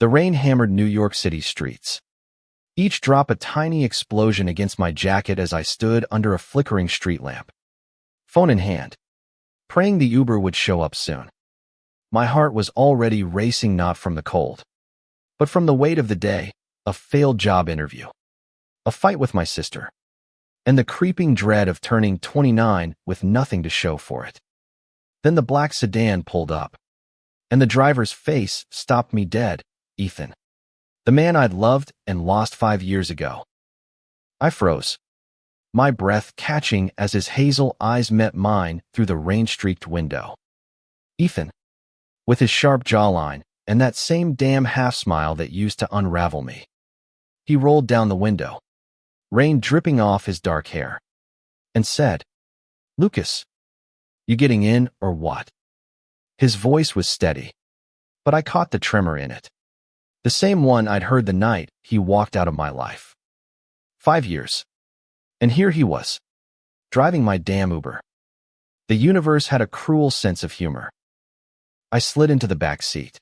The rain hammered New York City streets, each drop a tiny explosion against my jacket as I stood under a flickering street lamp, phone in hand, praying the Uber would show up soon. My heart was already racing, not from the cold, but from the weight of the day, a failed job interview, a fight with my sister, and the creeping dread of turning 29 with nothing to show for it. Then the black sedan pulled up, and the driver's face stopped me dead. Ethan, the man I'd loved and lost 5 years ago. I froze, my breath catching as his hazel eyes met mine through the rain-streaked window. Ethan, with his sharp jawline and that same damn half-smile that used to unravel me. He rolled down the window, rain dripping off his dark hair, and said, "Lucas, you getting in or what?" His voice was steady, but I caught the tremor in it. The same one I'd heard the night he walked out of my life. 5 years. And here he was, driving my damn Uber. The universe had a cruel sense of humor. I slid into the back seat,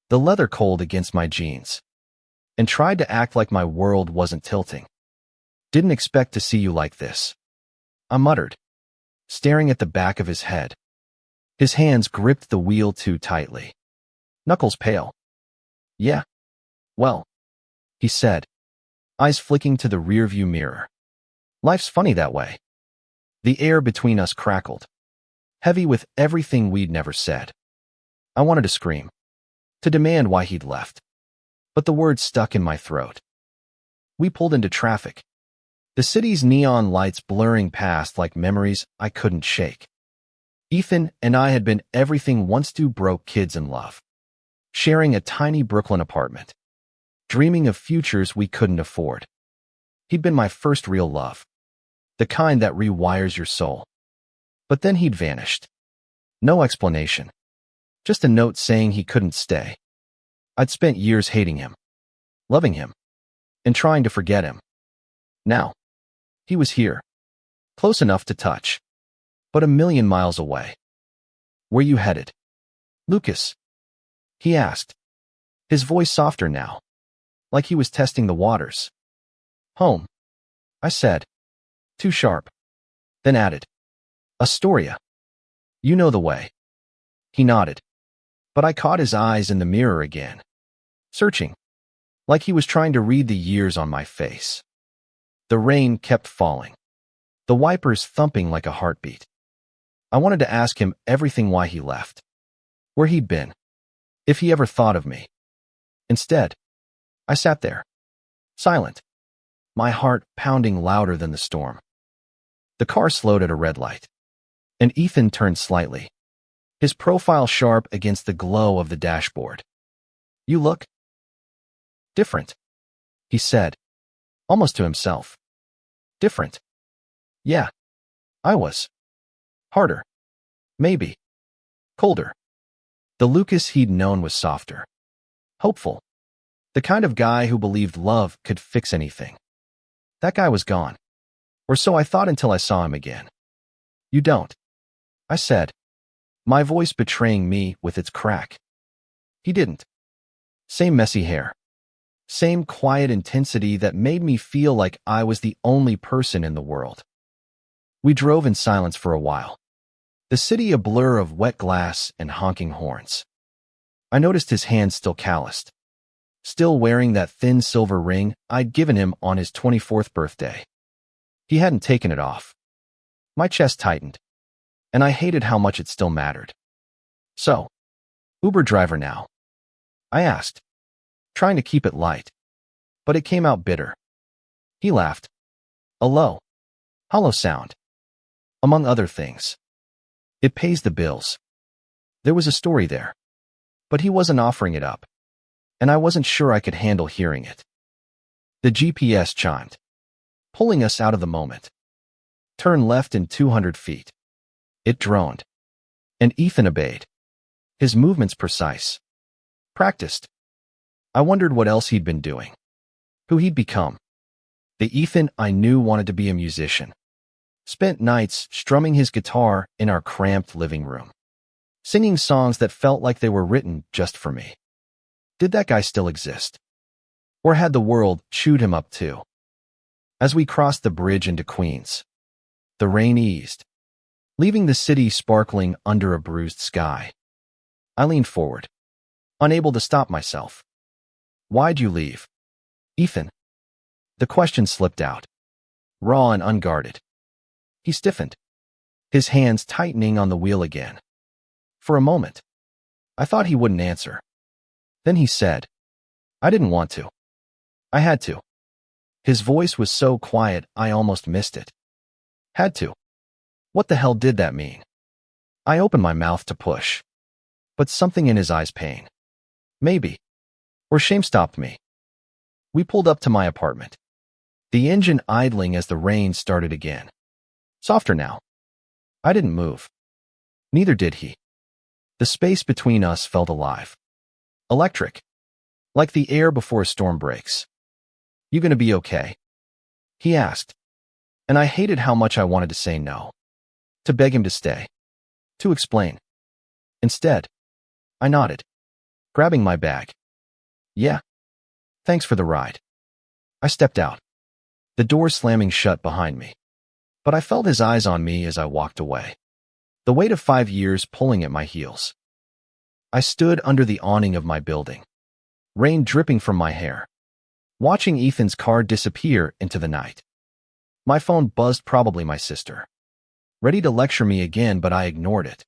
the leather cold against my jeans, and tried to act like my world wasn't tilting. "Didn't expect to see you like this," I muttered, staring at the back of his head. His hands gripped the wheel too tightly, knuckles pale. "Yeah, well," he said, eyes flicking to the rearview mirror. "Life's funny that way." The air between us crackled, heavy with everything we'd never said. I wanted to scream, to demand why he'd left, but the words stuck in my throat. We pulled into traffic, the city's neon lights blurring past like memories I couldn't shake. Ethan and I had been everything once two broke kids in love, sharing a tiny Brooklyn apartment, dreaming of futures we couldn't afford. He'd been my first real love, the kind that rewires your soul. But then he'd vanished. No explanation. Just a note saying he couldn't stay. I'd spent years hating him, loving him, and trying to forget him. Now, he was here, close enough to touch, but a million miles away. "Where you headed, Lucas?" he asked, his voice softer now, like he was testing the waters. "Home," I said, too sharp, then added, "Astoria. You know the way." He nodded, but I caught his eyes in the mirror again, searching, like he was trying to read the years on my face. The rain kept falling, the wipers thumping like a heartbeat. I wanted to ask him everything: why he left, where he'd been, if he ever thought of me. Instead, I sat there, silent, my heart pounding louder than the storm. The car slowed at a red light, and Ethan turned slightly, his profile sharp against the glow of the dashboard. "You look different," he said, almost to himself. "Different?" Yeah, I was. Harder. Maybe. Colder. The Lucas he'd known was softer. Hopeful. The kind of guy who believed love could fix anything. That guy was gone. Or so I thought until I saw him again. "You don't," I said, my voice betraying me with its crack. He didn't. Same messy hair. Same quiet intensity that made me feel like I was the only person in the world. We drove in silence for a while, the city a blur of wet glass and honking horns. I noticed his hands still calloused, still wearing that thin silver ring I'd given him on his 24th birthday. He hadn't taken it off. My chest tightened, and I hated how much it still mattered. "So, Uber driver now?" I asked, trying to keep it light, but it came out bitter. He laughed, a low, hollow sound. "Among other things, it pays the bills." There was a story there, but he wasn't offering it up, and I wasn't sure I could handle hearing it. The GPS chimed, pulling us out of the moment. "Turn left in 200 feet. It droned, and Ethan obeyed, his movements precise, practiced. I wondered what else he'd been doing, who he'd become. The Ethan I knew wanted to be a musician, spent nights strumming his guitar in our cramped living room, singing songs that felt like they were written just for me. Did that guy still exist? Or had the world chewed him up too? As we crossed the bridge into Queens, the rain eased, leaving the city sparkling under a bruised sky. I leaned forward, unable to stop myself. Why'd you leave, Ethan? The question slipped out, raw and unguarded. He stiffened, his hands tightening on the wheel again. For a moment, I thought he wouldn't answer. Then he said, I didn't want to. I had to. His voice was so quiet I almost missed it. Had to. What the hell did that mean? I opened my mouth to push, but something in his eyes, pain, maybe, or shame, stopped me. We pulled up to my apartment, the engine idling as the rain started again. Softer now. I didn't move. Neither did he. The space between us felt alive. Electric. Like the air before a storm breaks. You gonna be okay? He asked. And I hated how much I wanted to say no. To beg him to stay. To explain. Instead, I nodded, grabbing my bag. Yeah. Thanks for the ride. I stepped out, the door slamming shut behind me. But I felt his eyes on me as I walked away. The weight of 5 years pulling at my heels. I stood under the awning of my building, rain dripping from my hair, watching Ethan's car disappear into the night. My phone buzzed, probably my sister, ready to lecture me again, but I ignored it.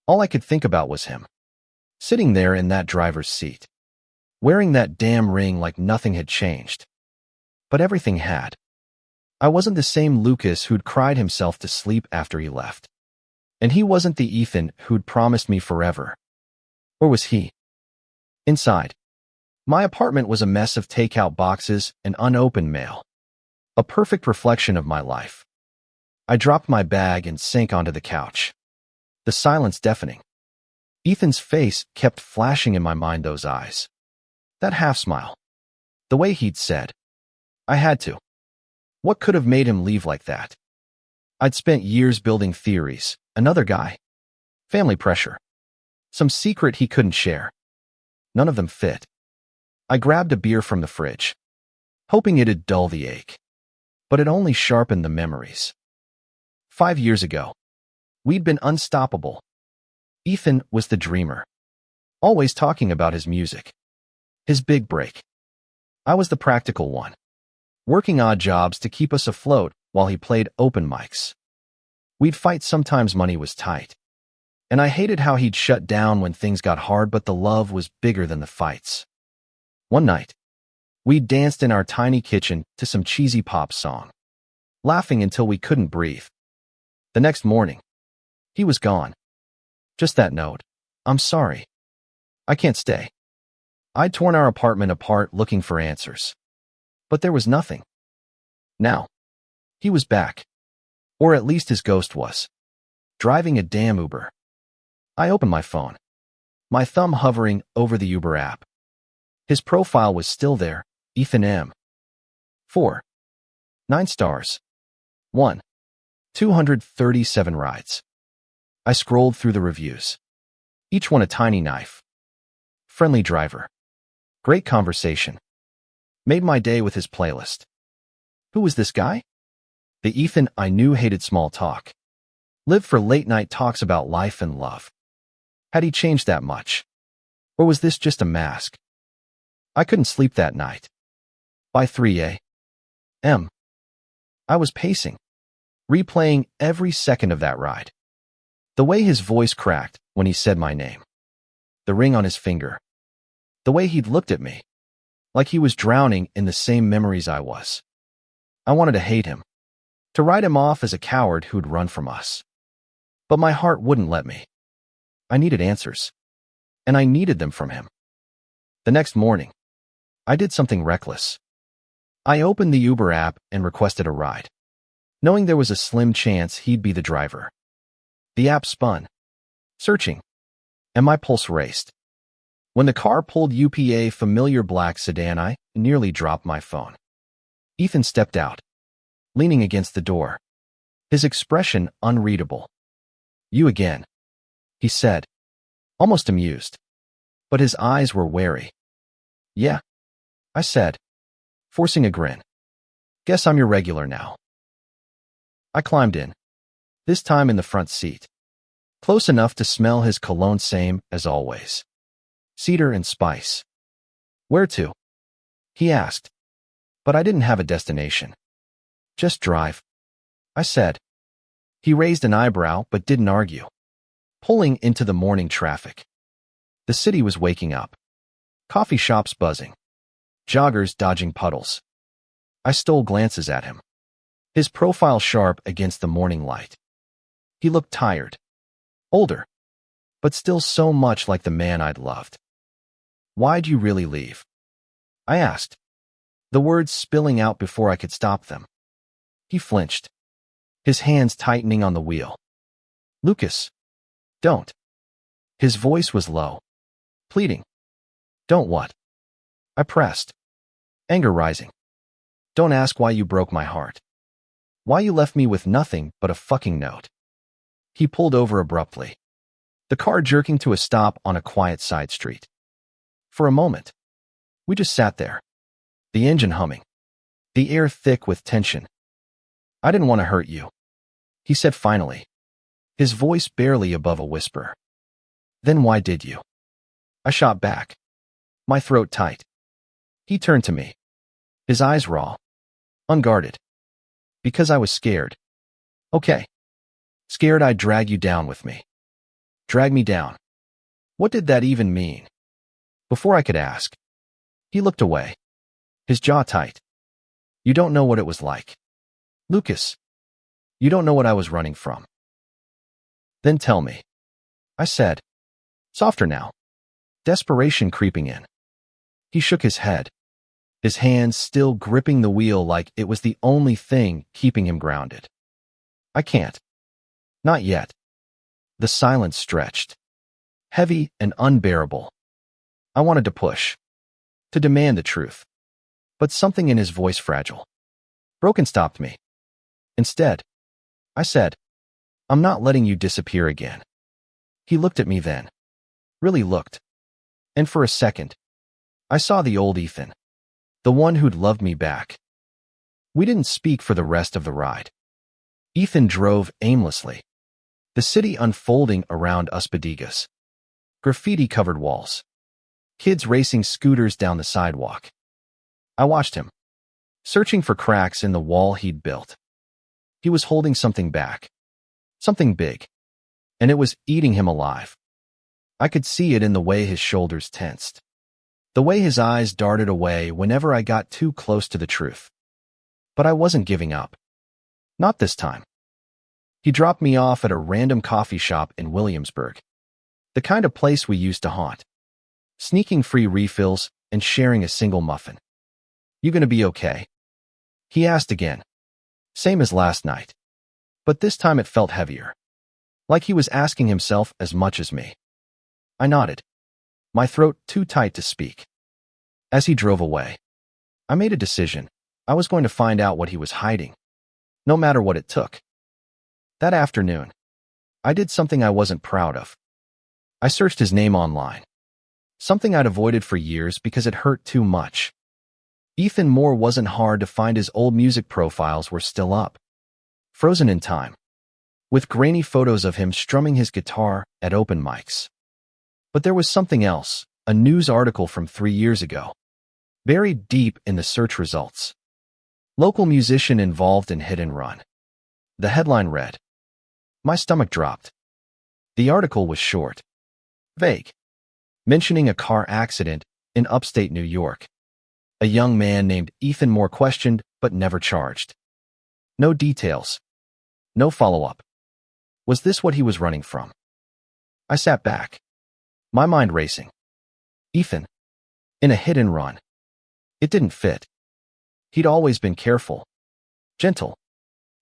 All I could think about was him, sitting there in that driver's seat, wearing that damn ring like nothing had changed. But everything had. I wasn't the same Lucas who'd cried himself to sleep after he left. And he wasn't the Ethan who'd promised me forever. Or was he? Inside, my apartment was a mess of takeout boxes and unopened mail. A perfect reflection of my life. I dropped my bag and sank onto the couch. The silence deafening. Ethan's face kept flashing in my mind, those eyes. That half smile. The way he'd said, I had to. What could have made him leave like that? I'd spent years building theories. Another guy. Family pressure. Some secret he couldn't share. None of them fit. I grabbed a beer from the fridge, hoping it'd dull the ache. But it only sharpened the memories. 5 years ago, we'd been unstoppable. Ethan was the dreamer, always talking about his music, his big break. I was the practical one, working odd jobs to keep us afloat while he played open mics. We'd fight sometimes, money was tight, and I hated how he'd shut down when things got hard, but the love was bigger than the fights. One night, we danced in our tiny kitchen to some cheesy pop song, laughing until we couldn't breathe. The next morning, he was gone. Just that note, I'm sorry. I can't stay. I'd torn our apartment apart looking for answers. But there was nothing. Now, he was back. Or at least his ghost was. Driving a damn Uber. I opened my phone, my thumb hovering over the Uber app. His profile was still there, Ethan M. 4. 9 stars. 1. 237 rides. I scrolled through the reviews. Each one a tiny knife. Friendly driver. Great conversation. Made my day with his playlist. Who was this guy? The Ethan I knew hated small talk. Lived for late-night talks about life and love. Had he changed that much? Or was this just a mask? I couldn't sleep that night. By 3 a.m., I was pacing, replaying every second of that ride. The way his voice cracked when he said my name. The ring on his finger. The way he'd looked at me, like he was drowning in the same memories I was. I wanted to hate him, to write him off as a coward who'd run from us. But my heart wouldn't let me. I needed answers, and I needed them from him. The next morning, I did something reckless. I opened the Uber app and requested a ride, knowing there was a slim chance he'd be the driver. The app spun, searching, and my pulse raced. When the car pulled up a familiar black sedan, I nearly dropped my phone. Ethan stepped out, leaning against the door, his expression unreadable. You again, he said, almost amused. But his eyes were wary, Yeah, I said, forcing a grin. Guess I'm your regular now. I climbed in, this time in the front seat. Close enough to smell his cologne, same as always. Cedar and spice. Where to? He asked. But I didn't have a destination. Just drive, I said. He raised an eyebrow but didn't argue. Pulling into the morning traffic. The city was waking up. Coffee shops buzzing. Joggers dodging puddles. I stole glances at him. His profile sharp against the morning light. He looked tired. Older. But still so much like the man I'd loved. Why'd you really leave? I asked. The words spilling out before I could stop them. He flinched. His hands tightening on the wheel. Lucas. Don't. His voice was low. Pleading. Don't what? I pressed. Anger rising. Don't ask why you broke my heart. Why you left me with nothing but a fucking note. He pulled over abruptly. The car jerking to a stop on a quiet side street. For a moment, we just sat there. The engine humming. The air thick with tension. I didn't want to hurt you, he said finally, his voice barely above a whisper. Then why did you? I shot back, my throat tight. He turned to me, his eyes raw, unguarded. Because I was scared. Okay. Scared I'd drag you down with me. Drag me down. What did that even mean? Before I could ask, he looked away, his jaw tight. You don't know what it was like. Lucas, you don't know what I was running from. Then tell me, I said, softer now, desperation creeping in. He shook his head, his hands still gripping the wheel like it was the only thing keeping him grounded. I can't. Not yet. The silence stretched, heavy and unbearable. I wanted to push, to demand the truth. But something in his voice, fragile, broken, stopped me. Instead, I said, I'm not letting you disappear again. He looked at me then. Really looked. And for a second, I saw the old Ethan. The one who'd loved me back. We didn't speak for the rest of the ride. Ethan drove aimlessly. The city unfolding around us, bodegas. Graffiti-covered walls. Kids racing scooters down the sidewalk. I watched him, searching for cracks in the wall he'd built. He was holding something back. Something big. And it was eating him alive. I could see it in the way his shoulders tensed. The way his eyes darted away whenever I got too close to the truth. But I wasn't giving up. Not this time. He dropped me off at a random coffee shop in Williamsburg. The kind of place we used to haunt. Sneaking free refills and sharing a single muffin. You gonna be okay? He asked again. Same as last night. But this time it felt heavier. Like he was asking himself as much as me. I nodded. My throat too tight to speak. As he drove away, I made a decision. I was going to find out what he was hiding. No matter what it took. That afternoon, I did something I wasn't proud of. I searched his name online. Something I'd avoided for years because it hurt too much. Ethan Moore wasn't hard to find. His old music profiles were still up. Frozen in time. With grainy photos of him strumming his guitar at open mics. But there was something else, a news article from 3 years ago. Buried deep in the search results. Local musician involved in hit and run. The headline read. My stomach dropped. The article was short. Vague. Mentioning a car accident in upstate New York. A young man named Ethan Moore questioned but never charged. No details. No follow-up. Was this what he was running from? I sat back. My mind racing. Ethan. In a hit and run. It didn't fit. He'd always been careful. Gentle.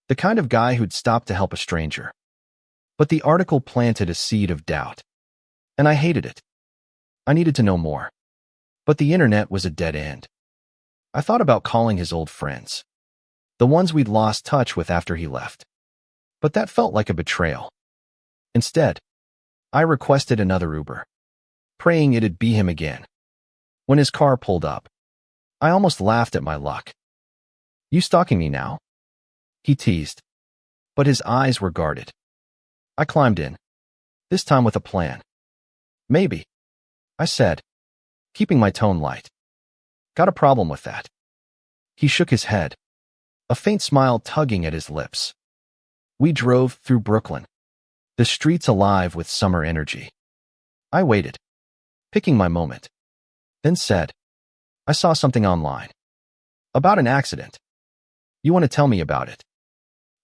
The kind of guy who'd stop to help a stranger. But the article planted a seed of doubt. And I hated it. I needed to know more. But the internet was a dead end. I thought about calling his old friends. The ones we'd lost touch with after he left. But that felt like a betrayal. Instead, I requested another Uber. Praying it'd be him again. When his car pulled up, I almost laughed at my luck. "You stalking me now?" he teased, but his eyes were guarded. I climbed in, this time with a plan. "Maybe," I said, keeping my tone light. "Got a problem with that?" He shook his head, a faint smile tugging at his lips. We drove through Brooklyn, the streets alive with summer energy. I waited, picking my moment, then said, "I saw something online. About an accident. You want to tell me about it?"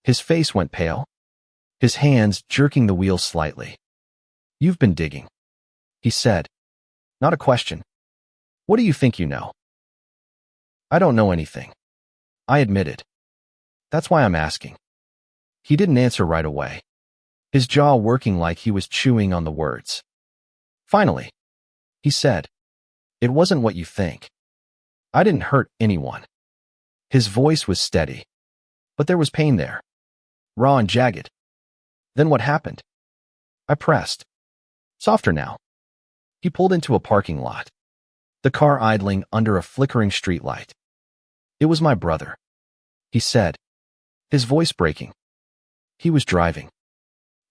His face went pale, his hands jerking the wheel slightly. "You've been digging," he said. Not a question. "What do you think you know?" "I don't know anything," I admitted. "That's why I'm asking." He didn't answer right away, his jaw working like he was chewing on the words. Finally, he said, "It wasn't what you think. I didn't hurt anyone." His voice was steady, but there was pain there, raw and jagged. "Then what happened?" I pressed. "Softer now." He pulled into a parking lot, the car idling under a flickering streetlight. "It was my brother," he said, his voice breaking. "He was driving.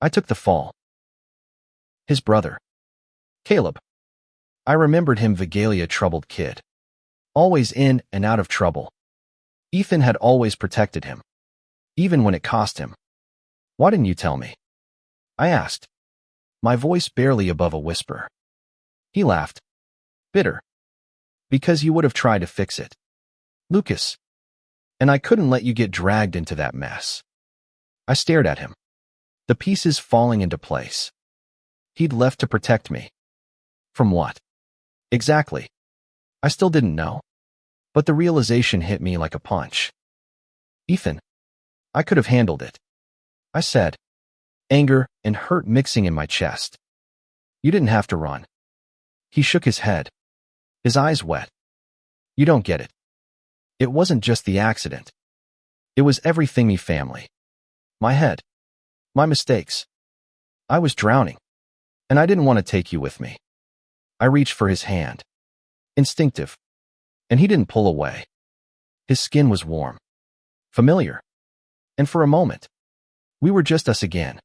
I took the fall." His brother. Caleb. I remembered him vaguely, a troubled kid, always in and out of trouble. Ethan had always protected him, even when it cost him. "Why didn't you tell me?" I asked, my voice barely above a whisper. He laughed. "Bitter. Because you would have tried to fix it, Lucas. And I couldn't let you get dragged into that mess." I stared at him, the pieces falling into place. He'd left to protect me. From what? Exactly. I still didn't know. But the realization hit me like a punch. "Ethan, I could have handled it," I said, anger and hurt mixing in my chest. "You didn't have to run." He shook his head, his eyes wet. "You don't get it. It wasn't just the accident. It was everything, me family. My head. My mistakes. I was drowning, and I didn't want to take you with me." I reached for his hand. Instinctive. And he didn't pull away. His skin was warm, familiar. And for a moment, we were just us again.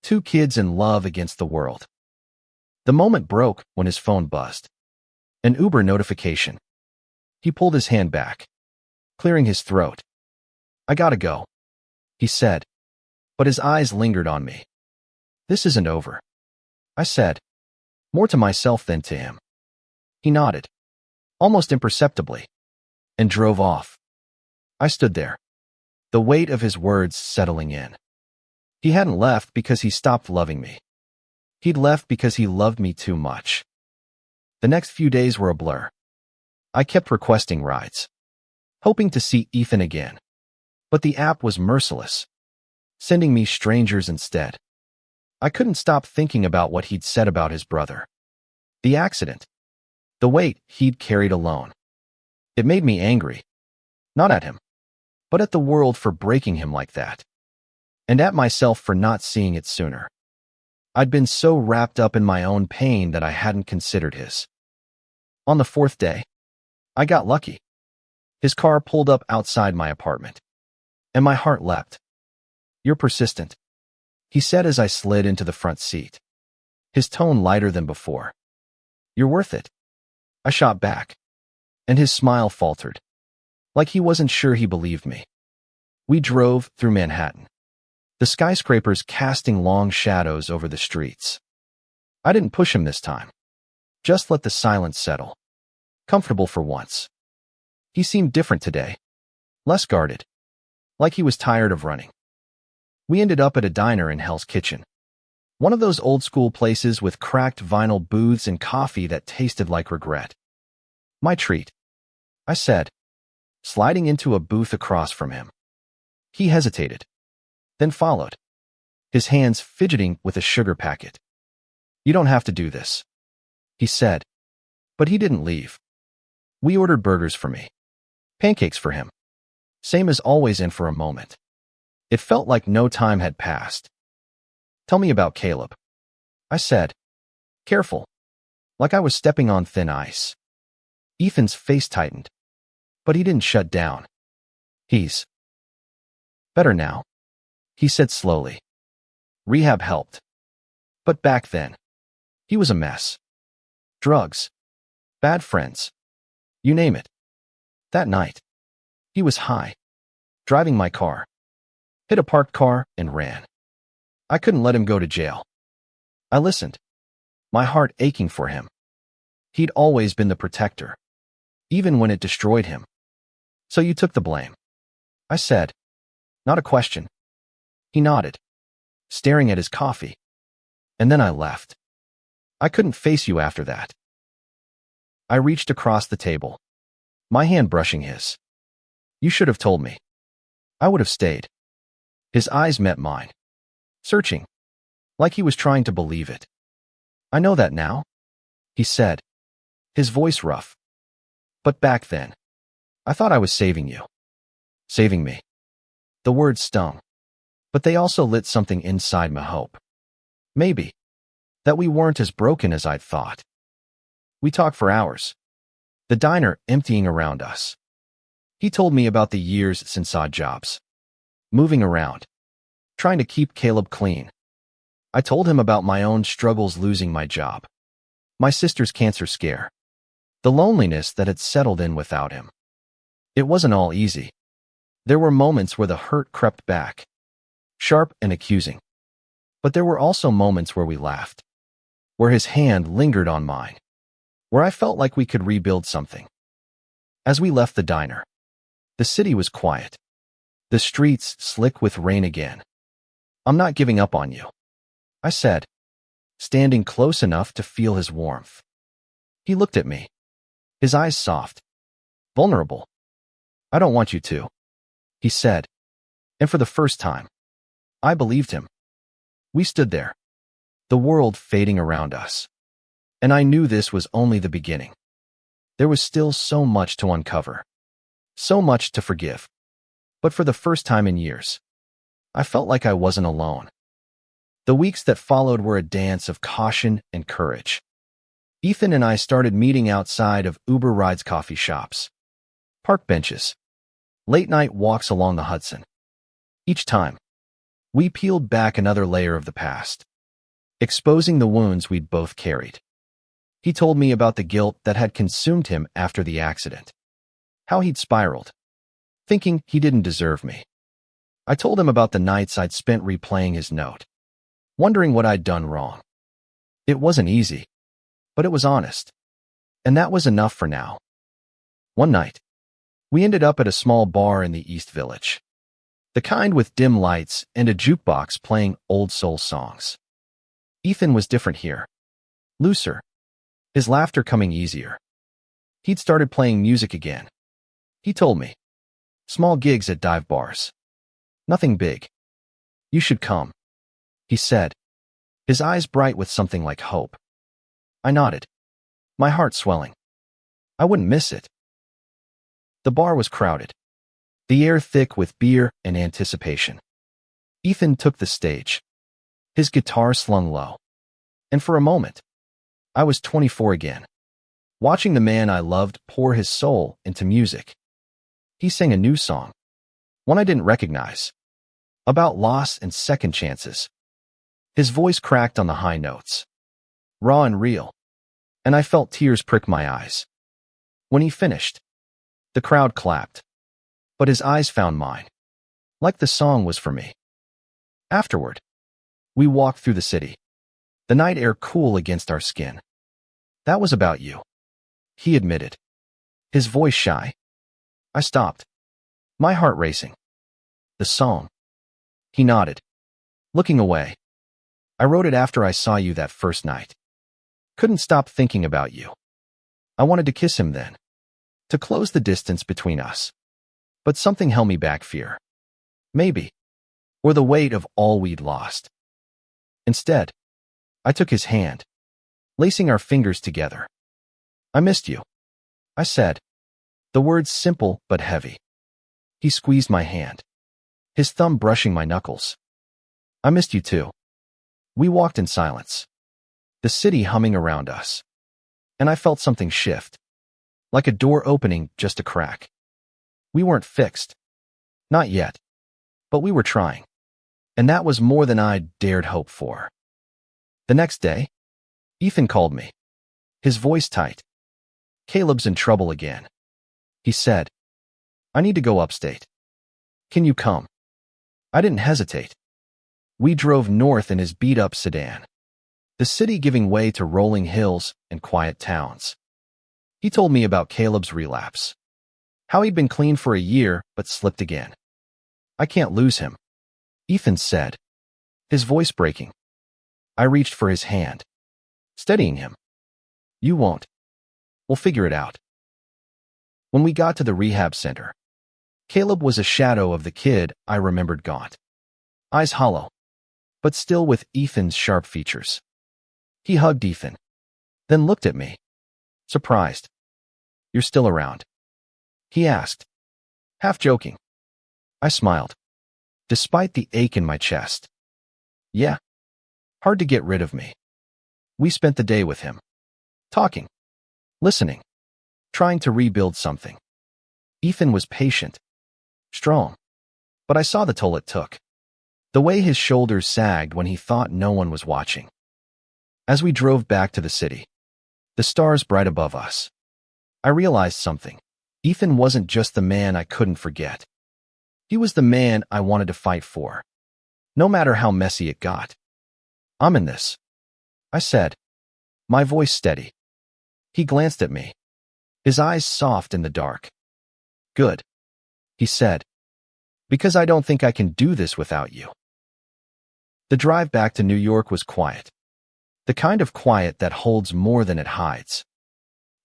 Two kids in love against the world. The moment broke when his phone buzzed. An Uber notification. He pulled his hand back, clearing his throat. "I gotta go," he said, but his eyes lingered on me. "This isn't over," I said, more to myself than to him. He nodded, almost imperceptibly, and drove off. I stood there, the weight of his words settling in. He hadn't left because he stopped loving me. He'd left because he loved me too much. The next few days were a blur. I kept requesting rides, hoping to see Ethan again. But the app was merciless, sending me strangers instead. I couldn't stop thinking about what he'd said about his brother. The accident. The weight he'd carried alone. It made me angry. Not at him, but at the world for breaking him like that. And at myself for not seeing it sooner. I'd been so wrapped up in my own pain that I hadn't considered his. On the fourth day, I got lucky. His car pulled up outside my apartment, and my heart leapt. "You're persistent," he said as I slid into the front seat, his tone lighter than before. "You're worth it," I shot back, and his smile faltered, like he wasn't sure he believed me. We drove through Manhattan, the skyscrapers casting long shadows over the streets. I didn't push him this time, just let the silence settle, comfortable for once. He seemed different today, less guarded, like he was tired of running. We ended up at a diner in Hell's Kitchen, one of those old-school places with cracked vinyl booths and coffee that tasted like regret. "My treat," I said, sliding into a booth across from him. He hesitated, then followed, his hands fidgeting with a sugar packet. "You don't have to do this," he said, but he didn't leave. We ordered burgers for me, pancakes for him, same as always, and for a moment, it felt like no time had passed. "Tell me about Caleb," I said, careful, like I was stepping on thin ice. Ethan's face tightened, but he didn't shut down. He's better now, he said slowly. Rehab helped. But back then, he was a mess. Drugs, bad friends, you name it. That night, he was high, driving my car, hit a parked car and ran. I couldn't let him go to jail. I listened, my heart aching for him. He'd always been the protector, even when it destroyed him. So you took the blame, I said. Not a question. He nodded, staring at his coffee. And then I left. I couldn't face you after that. I reached across the table, my hand brushing his. You should have told me. I would have stayed. His eyes met mine, searching, like he was trying to believe it. I know that now, he said, his voice rough. But back then, I thought I was saving you. Saving me. The words stung, but they also lit something inside me hope. Maybe. That we weren't as broken as I'd thought. We talked for hours. The diner emptying around us. He told me about the years since odd jobs. Moving around. Trying to keep Caleb clean. I told him about my own struggles losing my job. My sister's cancer scare. The loneliness that had settled in without him. It wasn't all easy. There were moments where the hurt crept back. Sharp and accusing. But there were also moments where we laughed. Where his hand lingered on mine. Where I felt like we could rebuild something. As we left the diner, the city was quiet. The streets slick with rain again. I'm not giving up on you, I said, standing close enough to feel his warmth. He looked at me, his eyes soft, vulnerable. I don't want you to, he said, and for the first time, I believed him. We stood there, the world fading around us. And I knew this was only the beginning. There was still so much to uncover, so much to forgive. But for the first time in years, I felt like I wasn't alone. The weeks that followed were a dance of caution and courage. Ethan and I started meeting outside of Uber rides, coffee shops, park benches, late-night walks along the Hudson. Each time, we peeled back another layer of the past, exposing the wounds we'd both carried. He told me about the guilt that had consumed him after the accident, how he'd spiraled, thinking he didn't deserve me. I told him about the nights I'd spent replaying his note, wondering what I'd done wrong. It wasn't easy, but it was honest, and that was enough for now. One night, we ended up at a small bar in the East Village, the kind with dim lights and a jukebox playing old soul songs. Ethan was different here, looser, his laughter coming easier. He'd started playing music again. He told me. Small gigs at dive bars. Nothing big. You should come, he said, his eyes bright with something like hope. I nodded, my heart swelling. I wouldn't miss it. The bar was crowded, the air thick with beer and anticipation. Ethan took the stage, his guitar slung low. And for a moment, I was 24 again, watching the man I loved pour his soul into music. He sang a new song, one I didn't recognize, about loss and second chances. His voice cracked on the high notes, raw and real, and I felt tears prick my eyes. When he finished, the crowd clapped, but his eyes found mine, like the song was for me. Afterward, we walked through the city, the night air cool against our skin. That was about you, he admitted, his voice shy. I stopped, my heart racing. The song. He nodded, looking away. I wrote it after I saw you that first night. Couldn't stop thinking about you. I wanted to kiss him then, to close the distance between us. But something held me back, fear. Maybe. Or the weight of all we'd lost. Instead, I took his hand, lacing our fingers together. I missed you, I said, the words simple but heavy. He squeezed my hand, his thumb brushing my knuckles. I missed you too. We walked in silence, the city humming around us. And I felt something shift, like a door opening just a crack. We weren't fixed. Not yet. But we were trying. And that was more than I dared hope for. The next day, Ethan called me, his voice tight. "Caleb's in trouble again," he said. "I need to go upstate. Can you come?" I didn't hesitate. We drove north in his beat-up sedan, the city giving way to rolling hills and quiet towns. He told me about Caleb's relapse, how he'd been clean for a year but slipped again. "I can't lose him," Ethan said, his voice breaking. I reached for his hand, steadying him. "You won't. We'll figure it out." When we got to the rehab center, Caleb was a shadow of the kid I remembered, gaunt, eyes hollow, but still with Ethan's sharp features. He hugged Ethan, then looked at me, surprised. "You're still around?" he asked, half joking. I smiled, despite the ache in my chest. "Yeah. Hard to get rid of me." We spent the day with him, talking, listening, trying to rebuild something. Ethan was patient, strong, but I saw the toll it took. The way his shoulders sagged when he thought no one was watching. As we drove back to the city, the stars bright above us, I realized something. Ethan wasn't just the man I couldn't forget. He was the man I wanted to fight for, no matter how messy it got. "I'm in this," I said, my voice steady. He glanced at me, his eyes soft in the dark. "Good," he said, "because I don't think I can do this without you." The drive back to New York was quiet, the kind of quiet that holds more than it hides.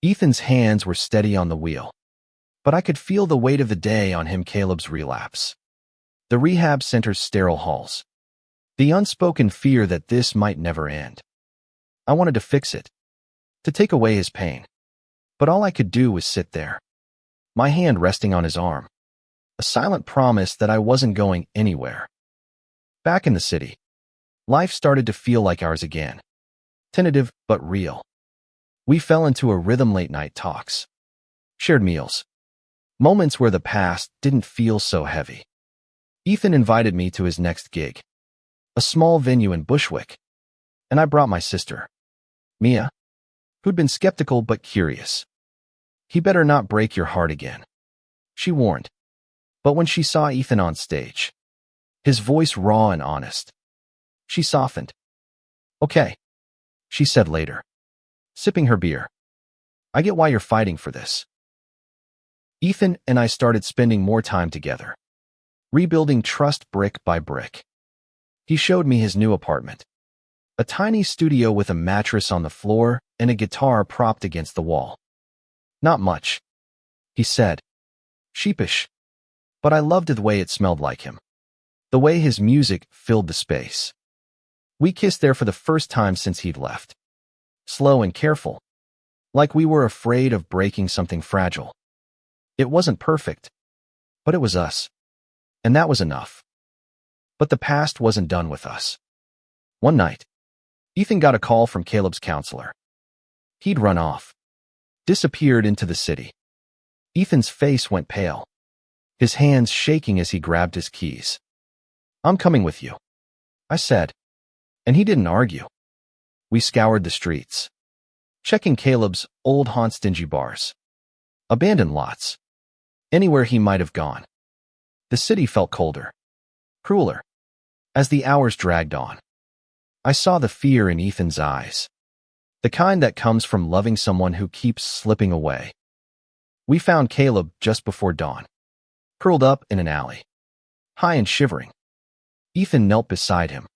Ethan's hands were steady on the wheel, but I could feel the weight of the day on him. Caleb's relapse, the rehab center's sterile halls, the unspoken fear that this might never end. I wanted to fix it, to take away his pain, but all I could do was sit there, my hand resting on his arm, a silent promise that I wasn't going anywhere. Back in the city, life started to feel like ours again, tentative but real. We fell into a rhythm: late-night talks, shared meals, moments where the past didn't feel so heavy. Ethan invited me to his next gig, a small venue in Bushwick, and I brought my sister, Mia, who'd been skeptical but curious. "He better not break your heart again," she warned. But when she saw Ethan on stage, his voice raw and honest, she softened. "Okay," she said later, sipping her beer. "I get why you're fighting for this." Ethan and I started spending more time together, rebuilding trust brick by brick. He showed me his new apartment, a tiny studio with a mattress on the floor and a guitar propped against the wall. "Not much," he said, sheepish, but I loved the way it smelled like him, the way his music filled the space. We kissed there for the first time since he'd left, slow and careful, like we were afraid of breaking something fragile. It wasn't perfect, but it was us, and that was enough. But the past wasn't done with us. One night, Ethan got a call from Caleb's counselor. He'd run off, disappeared into the city. Ethan's face went pale, his hands shaking as he grabbed his keys. "I'm coming with you," I said, and he didn't argue. We scoured the streets, checking Caleb's old haunts, dingy bars, abandoned lots, anywhere he might have gone. The city felt colder, crueler, as the hours dragged on. I saw the fear in Ethan's eyes, the kind that comes from loving someone who keeps slipping away. We found Caleb just before dawn, curled up in an alley, high and shivering. Ethan knelt beside him,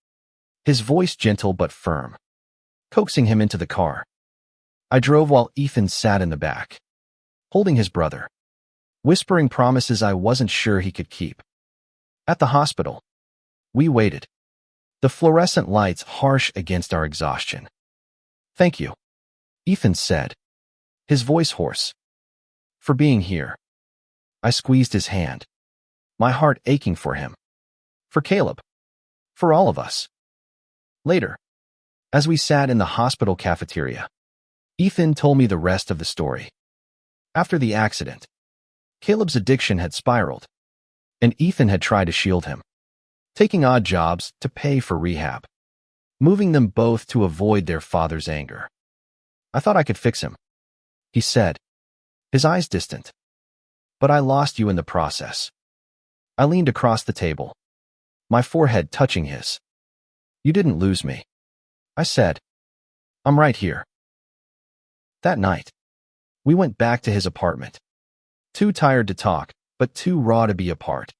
his voice gentle but firm, coaxing him into the car. I drove while Ethan sat in the back, holding his brother, whispering promises I wasn't sure he could keep. At the hospital, we waited, the fluorescent lights harsh against our exhaustion. "Thank you," Ethan said, his voice hoarse, "for being here." I squeezed his hand, my heart aching for him, for Caleb, for all of us. Later, as we sat in the hospital cafeteria, Ethan told me the rest of the story. After the accident, Caleb's addiction had spiraled, and Ethan had tried to shield him, taking odd jobs to pay for rehab, moving them both to avoid their father's anger. "I thought I could fix him," he said, his eyes distant. "But I lost you in the process." I leaned across the table, my forehead touching his. "You didn't lose me," I said. "I'm right here." That night, we went back to his apartment. Too tired to talk, but too raw to be apart.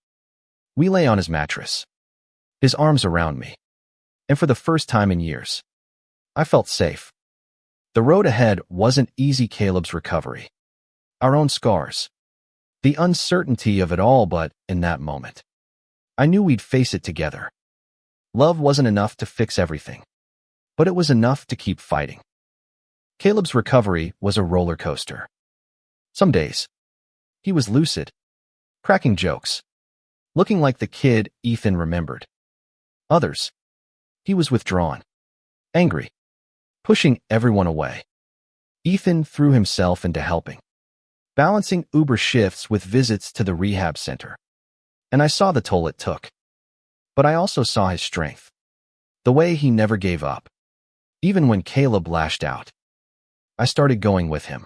We lay on his mattress, his arms around me, and for the first time in years, I felt safe. The road ahead wasn't easy. Caleb's recovery, our own scars, the uncertainty of it all, but in that moment, I knew we'd face it together. Love wasn't enough to fix everything, but it was enough to keep fighting. Caleb's recovery was a roller coaster. Some days, he was lucid, cracking jokes, looking like the kid Ethan remembered. Others, he was withdrawn, angry, pushing everyone away. Ethan threw himself into helping, balancing Uber shifts with visits to the rehab center. And I saw the toll it took. But I also saw his strength, the way he never gave up, even when Caleb lashed out. I started going with him,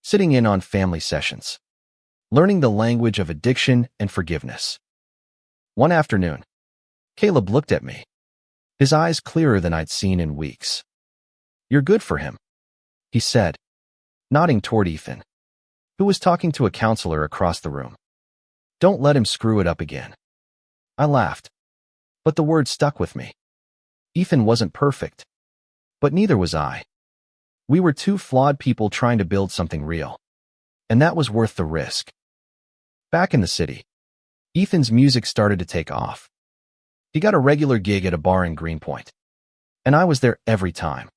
sitting in on family sessions, learning the language of addiction and forgiveness. One afternoon, Caleb looked at me, his eyes clearer than I'd seen in weeks. "You're good for him," he said, nodding toward Ethan, who was talking to a counselor across the room. "Don't let him screw it up again." I laughed, but the word stuck with me. Ethan wasn't perfect, but neither was I. We were two flawed people trying to build something real, and that was worth the risk. Back in the city, Ethan's music started to take off. He got a regular gig at a bar in Greenpoint, and I was there every time,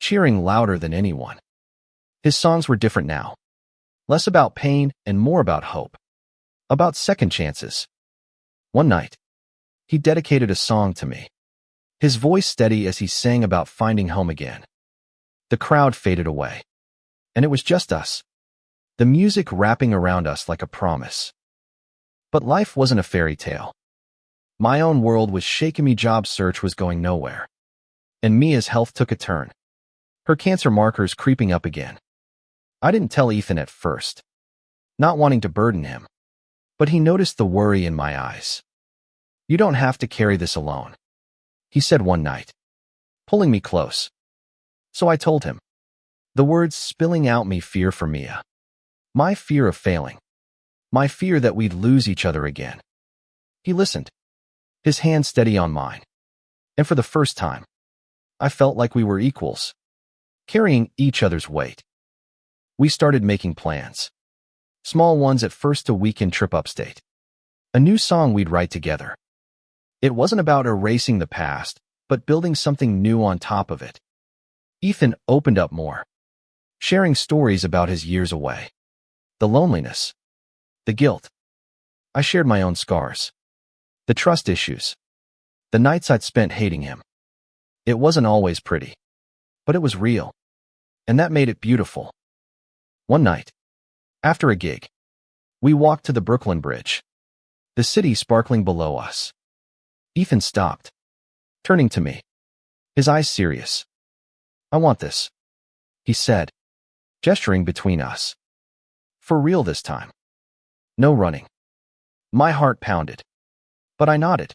cheering louder than anyone. His songs were different now, less about pain and more about hope, about second chances. One night, he dedicated a song to me, his voice steady as he sang about finding home again. The crowd faded away, and it was just us, the music wrapping around us like a promise. But life wasn't a fairy tale. My own world was shaking me. Job search was going nowhere, and Mia's health took a turn, her cancer markers creeping up again. I didn't tell Ethan at first, not wanting to burden him, but he noticed the worry in my eyes. "You don't have to carry this alone," he said one night, pulling me close. So I told him, the words spilling out me fear for Mia, my fear of failing, my fear that we'd lose each other again. He listened, his hand steady on mine, and for the first time, I felt like we were equals, carrying each other's weight. We started making plans, small ones at first, a weekend trip upstate, a new song we'd write together. It wasn't about erasing the past, but building something new on top of it. Ethan opened up more, sharing stories about his years away, the loneliness, the guilt. I shared my own scars, the trust issues, the nights I'd spent hating him. It wasn't always pretty, but it was real, and that made it beautiful. One night, after a gig, we walked to the Brooklyn Bridge, the city sparkling below us. Ethan stopped, turning to me, his eyes serious. "I want this," he said, gesturing between us. "For real this time. No running." My heart pounded, but I nodded,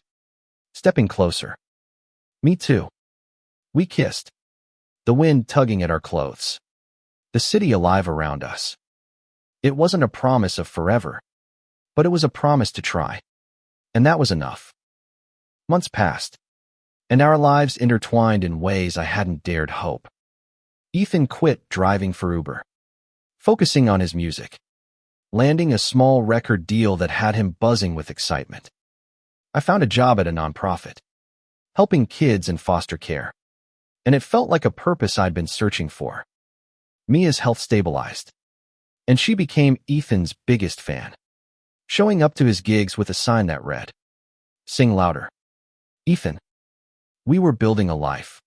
stepping closer. "Me too." We kissed, the wind tugging at our clothes, the city alive around us. It wasn't a promise of forever, but it was a promise to try, and that was enough. Months passed, and our lives intertwined in ways I hadn't dared hope. Ethan quit driving for Uber, focusing on his music, landing a small record deal that had him buzzing with excitement. I found a job at a nonprofit, helping kids in foster care, and it felt like a purpose I'd been searching for. Mia's health stabilized, and she became Ethan's biggest fan, showing up to his gigs with a sign that read, "Sing louder, Ethan." We were building a life,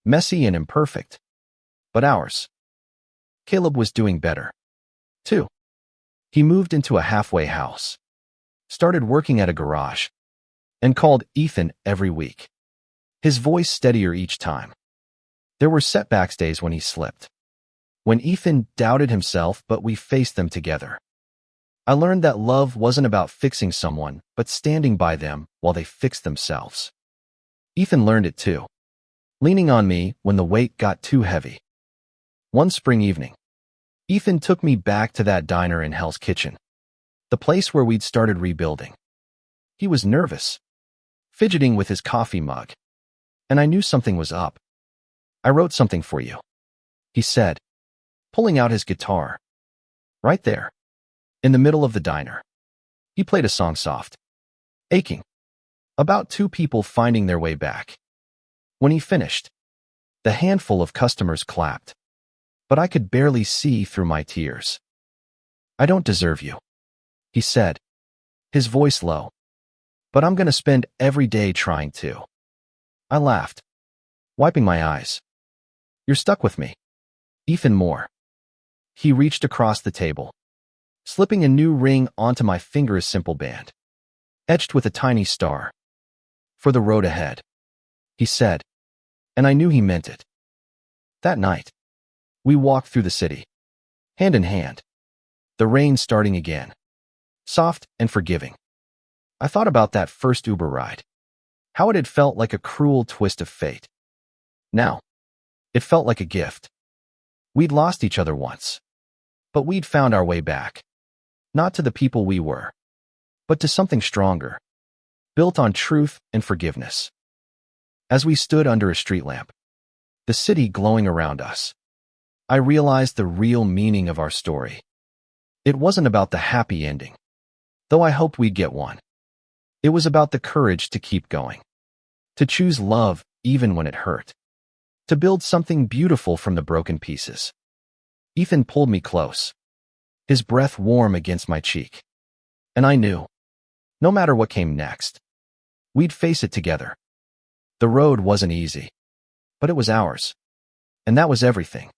messy and imperfect, but ours. Caleb was doing better, 2. He moved into a halfway house, started working at a garage, and called Ethan every week. His voice steadier each time. There were setbacks days when he slipped, when Ethan doubted himself, but we faced them together. I learned that love wasn't about fixing someone, but standing by them while they fixed themselves. Ethan learned it too, leaning on me when the weight got too heavy. One spring evening, Ethan took me back to that diner in Hell's Kitchen, the place where we'd started rebuilding. He was nervous, fidgeting with his coffee mug, and I knew something was up. "I wrote something for you," he said, pulling out his guitar. Right there, in the middle of the diner, he played a song soft, aching, about two people finding their way back. When he finished, the handful of customers clapped, but I could barely see through my tears. "I don't deserve you," he said, his voice low, "but I'm gonna spend every day trying to." I laughed, wiping my eyes. "You're stuck with me." "Ethan more." He reached across the table, slipping a new ring onto my finger, a simple band, etched with a tiny star. "For the road ahead," he said, and I knew he meant it. That night, we walked through the city, hand in hand, the rain starting again, soft and forgiving. I thought about that first Uber ride, how it had felt like a cruel twist of fate. Now, it felt like a gift. We'd lost each other once, but we'd found our way back, not to the people we were, but to something stronger, built on truth and forgiveness. As we stood under a street lamp, the city glowing around us, I realized the real meaning of our story. It wasn't about the happy ending, though I hoped we'd get one. It was about the courage to keep going, to choose love even when it hurt, to build something beautiful from the broken pieces. Ethan pulled me close, his breath warm against my cheek, and I knew, no matter what came next, we'd face it together. The road wasn't easy, but it was ours, and that was everything.